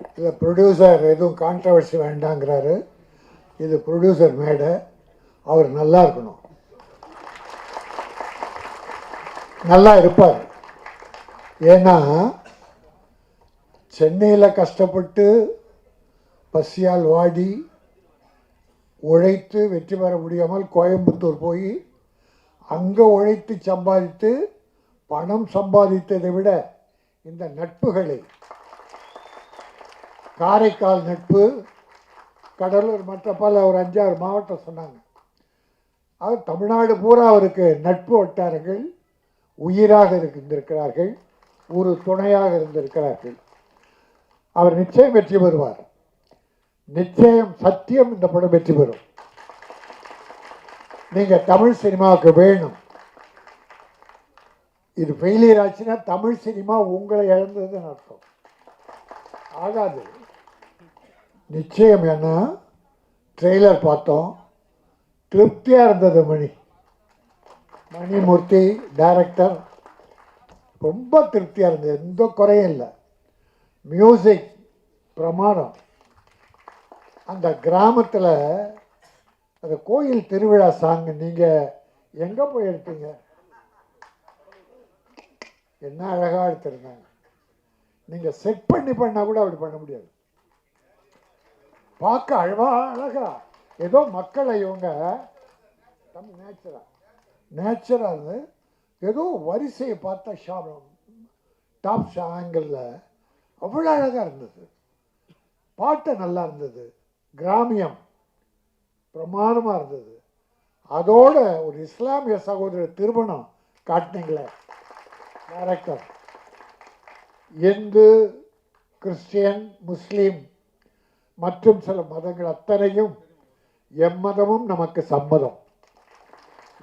இதில் ப்ரொடியூசர் எதுவும் கான்ட்ரவர்சி வேண்டாங்கிறாரு. இது ப்ரொடியூசர் மேடை, அவர் நல்லா இருக்கணும், நல்லா இருப்பார். ஏன்னா சென்னையில் கஷ்டப்பட்டு பசியால் வாடி உழைத்து வெற்றி பெற முடியாமல் கோயம்புத்தூர் போய் அங்கே உழைத்து சம்பாதித்து பணம் சம்பாதித்ததை விட இந்த நட்புகளை, காரைக்கால் நட்பு, கடலூர், மற்ற பல ஒரு 5-6 மாவட்டம் சொன்னாங்க. அது தமிழ்நாடு பூரா அவருக்கு நட்பு வட்டாரங்கள் உயிராக இருந்திருக்கிறார்கள், ஒரு துணையாக இருந்திருக்கிறார்கள். அவர் நிச்சயம் வெற்றி பெறுவார், நிச்சயம், சத்தியம் இந்த படம் வெற்றி பெறும். நீங்கள் தமிழ் சினிமாவுக்கு வேணும். இது ஃபெயிலியர் ஆச்சுன்னா தமிழ் சினிமா உங்களை இழந்ததுன்னு அர்த்தம். ஆகாது நிச்சயம். ஏன்னா ட்ரெய்லர் பார்த்தோம், திருப்தியாக இருந்தது. மணிமூர்த்தி டைரக்டர், ரொம்ப திருப்தியாக இருந்தது, எந்த குறையும் இல்லை. மியூசிக் பிரமாதம். அந்த கிராமத்தில் அந்த கோயில் திருவிழா சாங் நீங்கள் எங்கே போய் எடுத்தீங்க? என்ன அழகாக எடுத்திருந்தாங்க. நீங்கள் செட் பண்ணால் கூட அப்படி பண்ண முடியாது. பார்க்க அழகா ஏதோ மக்களை இவங்க நேச்சுரல் ஏதோ வரிசையை பார்த்தா டாப் ஆங்கிளில் அவ்வளோ அழகாக இருந்தது. பாட்டு நல்லா இருந்தது, கிராமியம் பிரமாதமாக இருந்தது. அதோட ஒரு இஸ்லாமிய சகோதரர் திருமணம் காட்டினீங்களே டைரக்டர். இந்து, கிறிஸ்டியன், முஸ்லீம் மற்றும் சில மதங்கள் அத்தனையும், எம்மதமும் நமக்கு சம்மதம்.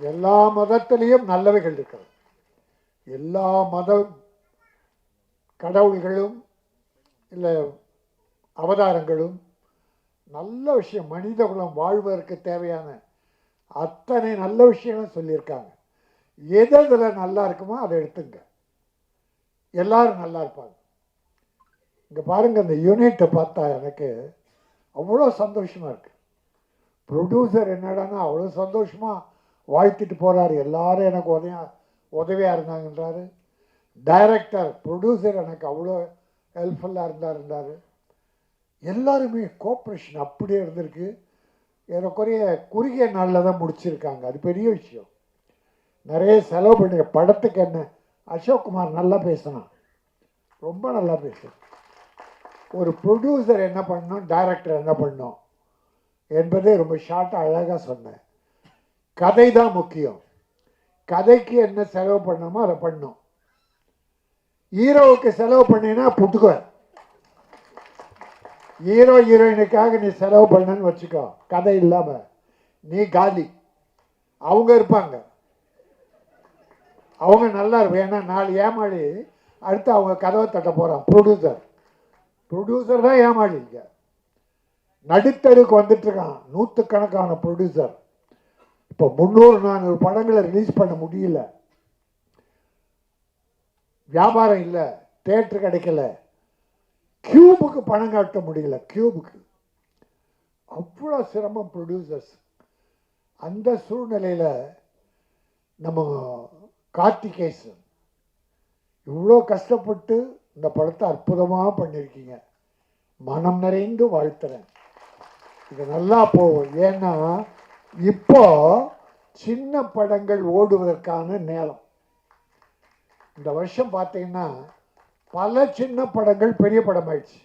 எல்லா மதத்திலையும் நல்லவைகள் இருக்கிறது. எல்லா மத கடவுள்களும் இல்லை அவதாரங்களும் நல்ல விஷயம், மனித குலம் வாழ்வதற்கு தேவையான அத்தனை நல்ல விஷயங்களும் சொல்லியிருக்காங்க. எது இதில் நல்லா இருக்குமோ அதை எடுத்துங்க, எல்லாரும் நல்லா இருப்பாங்க. இங்கே பாருங்கள், இந்த யூனிட்டை பார்த்தா எனக்கு அவ்வளோ சந்தோஷமாக இருக்குது. ப்ரொடியூசர் என்னடானா அவ்வளோ சந்தோஷமாக வாழ்த்திட்டு போகிறாரு, எல்லாரும் எனக்கு உதவியாக இருந்தாங்கன்றாரு. டைரக்டர், ப்ரொடியூசர் எனக்கு அவ்வளோ ஹெல்ப்ஃபுல்லாக இருந்தார். எல்லாருமே கோஆப்ரேஷன் அப்படியே இருந்திருக்கு. ஏறக்குறைய குறுகிய நாளில் தான் முடிச்சிருக்காங்க, அது பெரிய விஷயம். நிறைய செலவு பண்ணி படத்துக்கு என்ன அசோக்குமார் நல்லா பேசினான், ரொம்ப நல்லா பேசுனான். ஒரு ப்ரொடியூசர் என்ன பண்ணணும், டைரக்டர் என்ன பண்ணணும் என்பதே ரொம்ப ஷார்ட்டாக அழகாக சொன்னேன். கதை தான் முக்கியம், கதைக்கு என்ன செலவு பண்ணணுமோ அதை பண்ணும். ஹீரோவுக்கு செலவு பண்ணினா புட்டுக்குவேன். ஹீரோ ஹீரோயினுக்காக நீ செலவு பண்ணன்னு வச்சுக்கோ, கதை இல்லாமல் நீ காலி. அவங்க இருப்பாங்க, அவங்க நல்லா இருக்கும். ஏன்னா 4 ஏமாளி அடுத்து அவங்க கதவை தட்ட போகிறான். ப்ரொடியூசர் தான் ஏமாளிங்க. நடுத்தருக்கு வந்துட்டுருக்கான் நூற்றுக்கணக்கான ப்ரொடியூசர். இப்போ 300-400 படங்களை ரிலீஸ் பண்ண முடியல, வியாபாரம் இல்லை, தேட்டர் கிடைக்கல, கியூபுக்கு பணம் காட்ட முடியல. கியூபுக்கு அவ்வளோ சிரமம் ப்ரொடியூசர்ஸ். அந்த சூழ்நிலையில் நம்ம கார்த்திகேசன் இவ்வளோ கஷ்டப்பட்டு இந்த படத்தை அற்புதமாக பண்ணியிருக்கீங்க, மனம் நிறைந்து வாழ்த்துறேன். இது நல்லா போகும். ஏன்னா இப்போ சின்ன படங்கள் ஓடுவதற்கான நேரம். இந்த வருஷம் பார்த்தீங்கன்னா பல சின்ன படங்கள் பெரிய படம் ஆயிடுச்சு.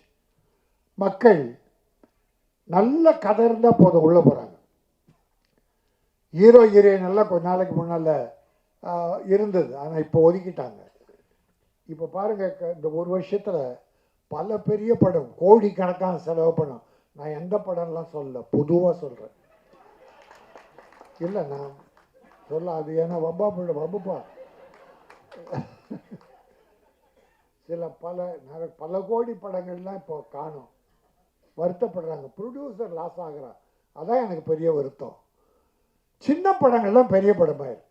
மக்கள் நல்ல கதை இருந்தால் போதும் உள்ளே போகிறாங்க. ஹீரோ ஹீரோயின் எல்லாம் கொஞ்ச நாளைக்கு முன்னால் இருந்தது, ஆனால் இப்போ ஒதுக்கிட்டாங்க. இப்போ பாருங்கள், இந்த ஒரு வருஷத்தில் பல பெரிய படம் கோடிக்கணக்கான செலவு படம். நான் எந்த படம்லாம் சொல்ல, பொதுவாக சொல்கிறேன். இல்லை நான் சொல்ல, அது ஏன்னா வம்புப்பா. சில பல கோடி படங்கள்லாம் இப்போ காணும், வருத்தப்படுறாங்க. ப்ரொடியூசர் லாஸ் ஆகிறான், அதான் எனக்கு பெரிய வருத்தம். சின்ன படங்கள்லாம் பெரிய படமாயிரு.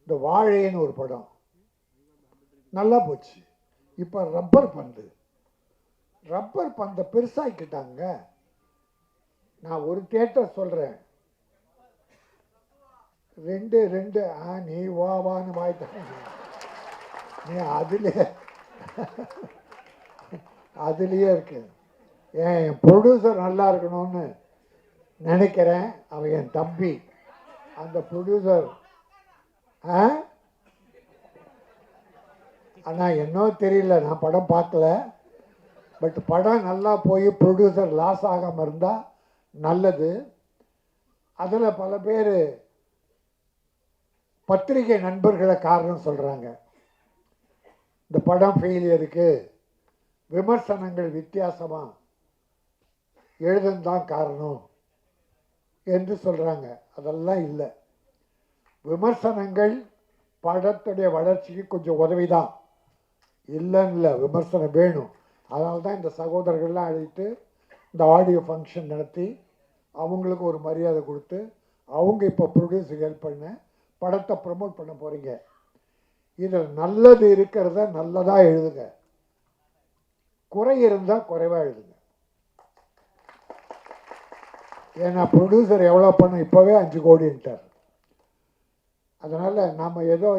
இந்த வாழைன்னு ஒரு படம் நல்லா போச்சு. இப்போ ரப்பர் பந்து ரப்பர் பந்தை பெருசாக்கிட்டாங்க. நான் ஒரு தியேட்டர் சொல்கிறேன், 2 நீ வான்னு வாய்த்த நீ அதுலேயே இருக்கு. என் ப்ரொடியூசர் நல்லா இருக்கணும்னு நினைக்கிறேன். அவன் என் தம்பி. அந்த ப்ரொடியூசர் ஆனால் என்னோ தெரியல, நான் படம் பார்க்கல. பட் படம் நல்லா போய் ப்ரொடியூசர் லாஸ் ஆகாமல் இருந்தால் நல்லது. அதில் பல பேர் பத்திரிகை நண்பர்களை காரணம் சொல்கிறாங்க. இந்த படம் ஃபெயிலியருக்கு விமர்சனங்கள் வித்தியாசமாக எழுதுந்தான் காரணம் என்று சொல்கிறாங்க. அதெல்லாம் இல்லை. விமர்சனங்கள் படத்துடைய வளர்ச்சிக்கு கொஞ்சம் உதவி தான், இல்லைன்னு இல்லை. விமர்சனம் வேணும். அதனால தான் இந்த சகோதரர்கள்லாம் அழைத்து இந்த ஆடியோ ஃபங்க்ஷன் நடத்தி அவங்களுக்கு ஒரு மரியாதை கொடுத்து அவங்க இப்போ ப்ரொடியூஸுக்கு ஹெல்ப் பண்ண படத்தை ப்ரமோட் பண்ண போகிறீங்க. இதில் நல்லது இருக்கிறத நல்லதாக எழுதுங்க, குறை இருந்தால் குறைவாக எழுதுங்க. ஏன்னா ப்ரொடியூசர் எவ்வளோ பண்ண இப்போவே 5 கோடின்ட்டார். அதனால் நம்ம ஏதோ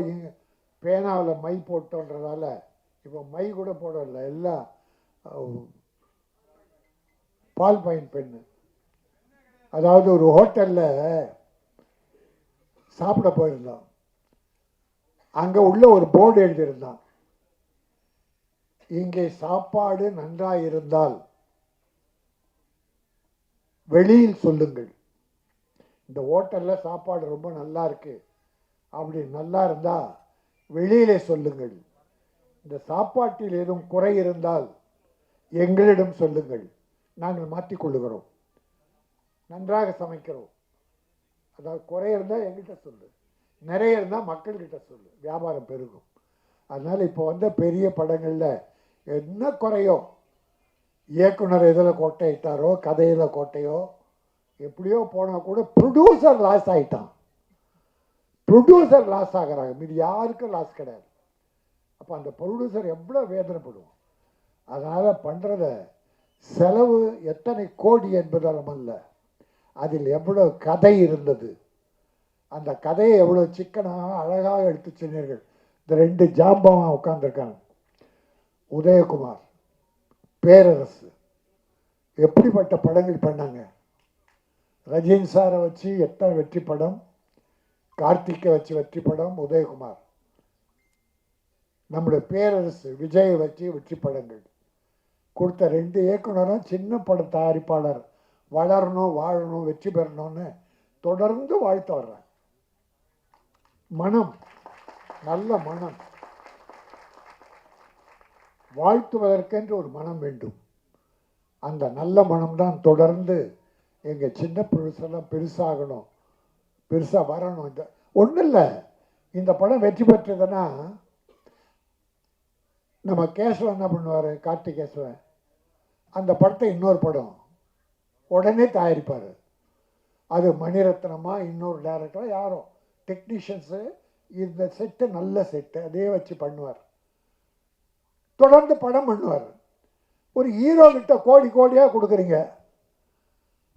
பேனாவில் மை போட்டோன்றதால இப்போ மை கூட போடல, எல்லாம் பால் பாயிண்ட் பெண்ணு. அதாவது ஒரு ஹோட்டலில் சாப்பிட போயிருந்தோம். அங்கே உள்ள ஒரு போர்டு எழுதியிருந்தான், இங்கே சாப்பாடு நன்றாக இருந்தால் வெளியில் சொல்லுங்கள். இந்த ஹோட்டலில் சாப்பாடு ரொம்ப நல்லா இருக்கு, அப்படி நல்லா இருந்தால் வெளியிலே சொல்லுங்கள். இந்த சாப்பாட்டில் ஏதும் குறை இருந்தால் எங்களிடம் சொல்லுங்கள், நாங்கள் மாற்றிக்கொள்ளுகிறோம். நன்றாக சமைக்கிறோம். அதாவது குறை இருந்தால் எங்கிட்ட சொல்லு, நிறைய இருந்தால் மக்கள்கிட்ட சொல்லு, வியாபாரம் பெருகும். அதனால் இப்போ வந்த பெரிய படங்களில் என்ன குறையோ, இயக்குனர் இதில் கோட்டையிட்டாரோ, கதையில் கோட்டையோ, எப்படியோ போனால் கூட ப்ரொடியூசர் லாஸ் ஆகிட்டான். ப்ரொடியூசர் லாஸ் ஆகிறாங்க, மீது யாருக்கும் லாஸ் கிடையாது. அப்போ அந்த ப்ரொடியூசர் எவ்வளோ வேதனைப்படுவோம். அதனால் பண்ணுறத செலவு எத்தனை கோடி என்பதாலும் அல்ல, அதில் எவ்வளோ கதை இருந்தது, அந்த கதையை எவ்வளோ சிக்கனாக அழகாக எடுத்து சொன்னீர்கள். இந்த 2 ஜாம்பவன் உட்காந்துருக்காங்க, உதயகுமார், பேரரசு, எப்படிப்பட்ட படங்கள் பண்ணாங்க. ரஜினி சாரை வச்சு எத்தனை வெற்றி படம், கார்த்திகை வச்சு வெற்றி படம், உதயகுமார். நம்முடைய பேரரசு விஜயை வச்சு வெற்றி படங்கள் கொடுத்த 2 இயக்குனரும் சின்ன பட தயாரிப்பாளர் வளரணும், வாழணும், வெற்றி பெறணும்னு தொடர்ந்து வாழ்த்து வர்றாங்க. மனம், நல்ல மனம், வாழ்த்துவதற்கென்று ஒரு மனம் வேண்டும். அந்த நல்ல மனம்தான் தொடர்ந்து எங்கள் சின்ன ப்ரொடியூசர்லாம் பெருசாகணும், பெருசாக வரணும். இந்த ஒன்றும் இல்லை, இந்த படம் வெற்றி பெற்றதுன்னா நம்ம கேசவன் என்ன பண்ணுவார், கார்த்திகேசவன், அந்த படத்தை இன்னொரு படம் உடனே தயாரிப்பார். அது மணிரத்னமா இன்னொரு டைரக்டராக யாரோ டெக்னீஷியன்ஸு, இந்த செட்டு நல்ல செட்டு அதே வச்சு பண்ணுவார், தொடர்ந்து படம் பண்ணுவார். ஒரு ஹீரோ கிட்ட கோடி கோடியாக கொடுக்குறீங்க,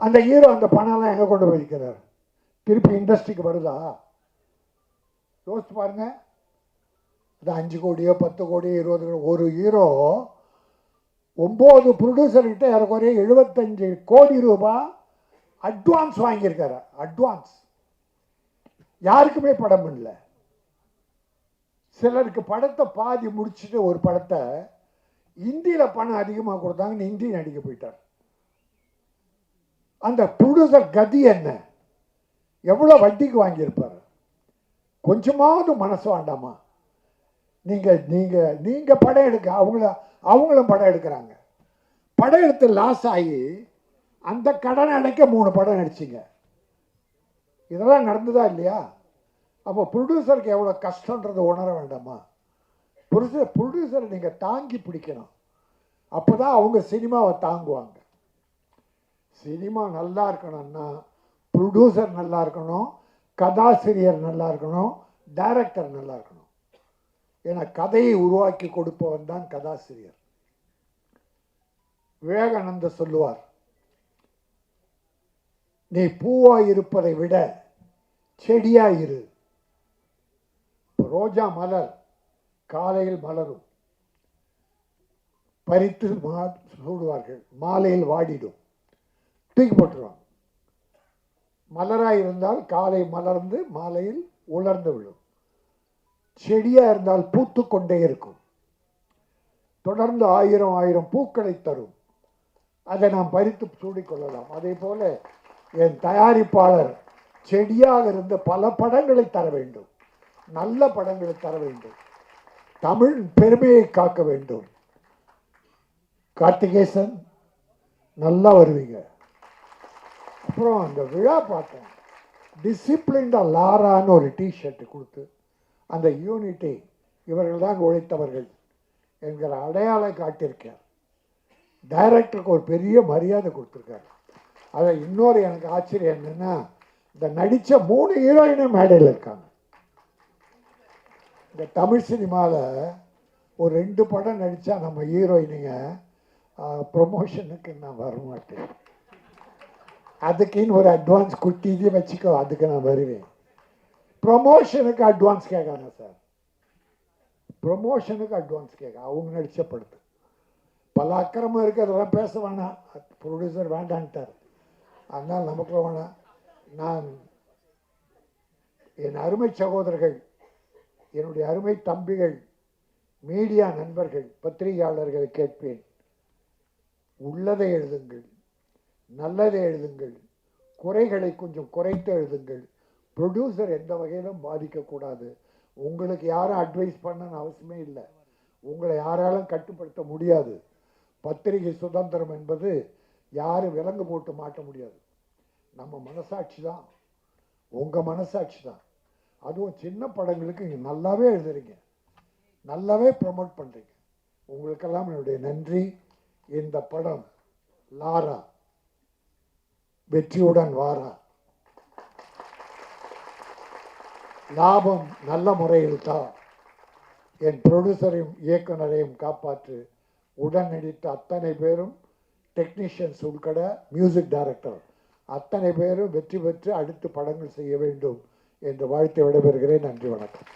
அந்த ஹீரோ அந்த பணம்லாம் எங்கே கொண்டு போய் வைக்கிறார், திருப்பி இண்டஸ்ட்ரிக்கு வருதா? யோசிச்சு பாருங்க. அது 5 கோடியோ 10 கோடியோ 20 கோடி. ஒரு ஹீரோ 9 ப்ரொடியூசர்கிட்ட ஏறக்குறைய 75 கோடி ரூபாய் அட்வான்ஸ் வாங்கியிருக்காரு. அட்வான்ஸ் யாருக்குமே படம் இல்லை. சிலருக்கு படத்தை பாதி முடிச்சுட்டு ஒரு படத்தை ஹிந்தியில் பணம் அதிகமாக கொடுத்தாங்கன்னு ஹிந்தி நடிக்க போயிட்டார். அந்த ப்ரொடியூசர் கதி என்ன, எவ்வளோ வட்டிக்கு வாங்கியிருப்பார்? கொஞ்சமாவது மனசு வேண்டாமா? நீங்கள் படம் எடுக்க, அவங்களும் படம் எடுக்கிறாங்க. படம் எடுத்து லாஸ் ஆகி அந்த கடன் அடைக்க 3 படம் நடிச்சிங்க. இதெல்லாம் நடந்ததா இல்லையா? அப்போ ப்ரொடியூசருக்கு எவ்வளோ கஷ்டன்றது உணர வேண்டாமா? ப்ரொடியூசரை நீங்கள் தாங்கி பிடிக்கணும், அப்போ தான் அவங்க சினிமாவை தாங்குவாங்க. சினிமா நல்லா இருக்கணும்னா ப்ரொடியூசர் நல்லா இருக்கணும், கதாசிரியர் நல்லா இருக்கணும், டைரக்டர் நல்லா இருக்கணும். ஏன்னா கதையை உருவாக்கி கொடுப்பவன் தான் கதாசிரியர். விவேகானந்தர் சொல்லுவார், நீ பூவாய் இருப்பதை விட செடியாயிரு. ரோஜா மலர் காலையில் மலரும், பறித்து சூடுவார்கள், மாலையில் வாடிடும், தூக்கி போட்டுருவாங்க. மலராக இருந்தால் காலை மலர்ந்து மாலையில் உலர்ந்து விடும். செடியாக இருந்தால் பூத்து கொண்டே இருக்கும், தொடர்ந்து 1000 பூக்களை தரும். அதை நாம் பறித்து சூடிக்கொள்ளலாம். அதே போல என் தயாரிப்பாளர் செடியாக இருந்து பல படங்களை தர வேண்டும், நல்ல படங்களை தர வேண்டும், தமிழ் பெருமையை காக்க வேண்டும். கார்த்திகேசன் நல்லா வருவீங்க. அப்புறம் அந்த விழா பார்த்தேன், டிசிப்ளின்டா லாரான்னு ஒரு டிஷர்ட் கொடுத்து அந்த யூனிட்டி இவர்கள் தான் உழைத்தவர்கள் என்கிற அடையாளம் காட்டியிருக்கார். டைரக்டருக்கு ஒரு பெரிய மரியாதை கொடுத்துருக்காரு. அதை இன்னொரு எனக்கு ஆச்சரியம் என்னன்னா, இந்த நடித்த 3 ஹீரோயினும் மேடையில் இருக்காங்க. இந்த தமிழ் சினிமாவில் ஒரு 2 படம் நடித்தா நம்ம ஹீரோயினுங்க ப்ரொமோஷனுக்கு நான் வரமாட்டேன், அதுக்குன்னு ஒரு அட்வான்ஸ் குட்டி இது வச்சுக்கோ, அதுக்கு நான் வருவேன். ப்ரொமோஷனுக்கு அட்வான்ஸ் கேட்காங்க சார், ப்ரொமோஷனுக்கு அட்வான்ஸ் கேட்க. அவங்க நடித்த படத்து பல அக்கிரமம் இருக்குது, அதெல்லாம் பேச வேணாம், ப்ரொடியூசர் வேண்டான்ட்டார், அதனால் நமக்கு வேணாம். நான் என் அருமை சகோதரர்கள், என்னுடைய அருமை தம்பிகள், மீடியா நண்பர்கள், பத்திரிகையாளர்களை கேட்பேன், உள்ளதை எழுதுங்கள், நல்லதை எழுதுங்கள், குறைகளை கொஞ்சம் குறைத்து எழுதுங்கள். ப்ரொடியூசர் எந்த வகையிலும் பாதிக்கக்கூடாது. உங்களுக்கு யாரும் அட்வைஸ் பண்ணணும்னு அவசியமே இல்லை, உங்களை யாராலும் கட்டுப்படுத்த முடியாது. பத்திரிகை சுதந்திரம் என்பது யாரும் விலங்கு போட்டு மாட்ட முடியாது. நம்ம மனசாட்சி தான், உங்கள் மனசாட்சி தான். அதுவும் சின்ன படங்களுக்கு நீங்கள் நல்லாவே எழுதுறீங்க, நல்லாவே ப்ரமோட் பண்ணுறீங்க. உங்களுக்கெல்லாம் என்னுடைய நன்றி. இந்த படம் லாரா வெற்றியுடன் வாரா, லாபம் நல்ல முறையில் தான். என் ப்ரொடியூசரையும் இயக்குனரையும் காப்பாற்று. உடன் நடித்த அத்தனை பேரும், டெக்னீஷியன்ஸ் உட்பட மியூசிக் டைரக்டர் அத்தனை பேரும் வெற்றி பெற்று அடுத்து படங்கள் செய்ய வேண்டும் என்று வாழ்த்து விடைபெறுகிறேன். நன்றி, வணக்கம்.